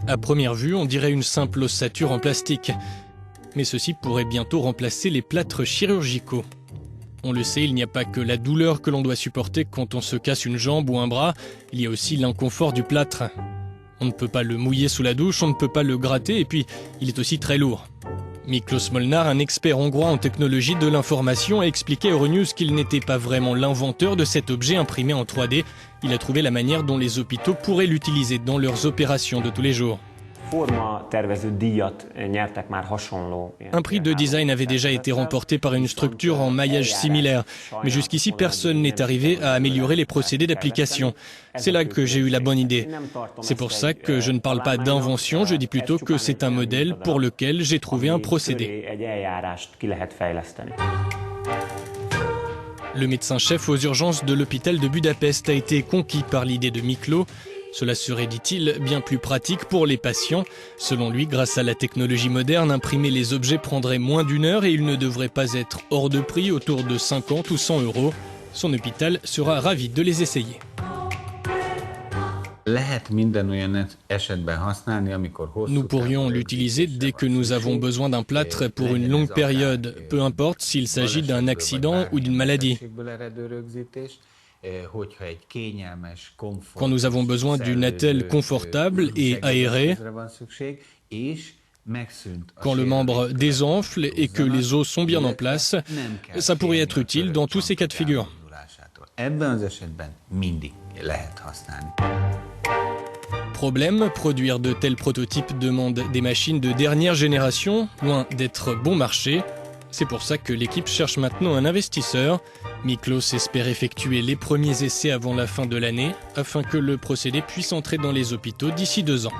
À première vue, on dirait une simple ossature en plastique. Mais ceci pourrait bientôt remplacer les plâtres chirurgicaux. On le sait, il n'y a pas que la douleur que l'on doit supporter quand on se casse une jambe ou un bras, il y a aussi l'inconfort du plâtre. On ne peut pas le mouiller sous la douche, on ne peut pas le gratter et puis il est aussi très lourd. Miklos Molnar, un expert hongrois en technologie de l'information, a expliqué à Euronews qu'il n'était pas vraiment l'inventeur de cet objet imprimé en 3D. Il a trouvé la manière dont les hôpitaux pourraient l'utiliser dans leurs opérations de tous les jours. Un prix de design avait déjà été remporté par une structure en maillage similaire. Mais jusqu'ici, personne n'est arrivé à améliorer les procédés d'application. C'est là que j'ai eu la bonne idée. C'est pour ça que je ne parle pas d'invention, je dis plutôt que c'est un modèle pour lequel j'ai trouvé un procédé. Le médecin-chef aux urgences de l'hôpital de Budapest a été conquis par l'idée de Miklos. Cela serait, dit-il, bien plus pratique pour les patients. Selon lui, grâce à la technologie moderne, imprimer les objets prendrait moins d'1 heure et il ne devrait pas être hors de prix, autour de 50 ou 100 euros. Son hôpital sera ravi de les essayer. Nous pourrions l'utiliser dès que nous avons besoin d'un plâtre pour une longue période, peu importe s'il s'agit d'un accident ou d'une maladie. Quand nous avons besoin d'une attelle confortable et aérée, quand le membre désenfle et que les os sont bien en place, ça pourrait être utile dans tous ces cas de figure. Problème, produire de tels prototypes demande des machines de dernière génération, loin d'être bon marché. C'est pour ça que l'équipe cherche maintenant un investisseur. Miklos espère effectuer les premiers essais avant la fin de l'année, afin que le procédé puisse entrer dans les hôpitaux d'ici 2 ans.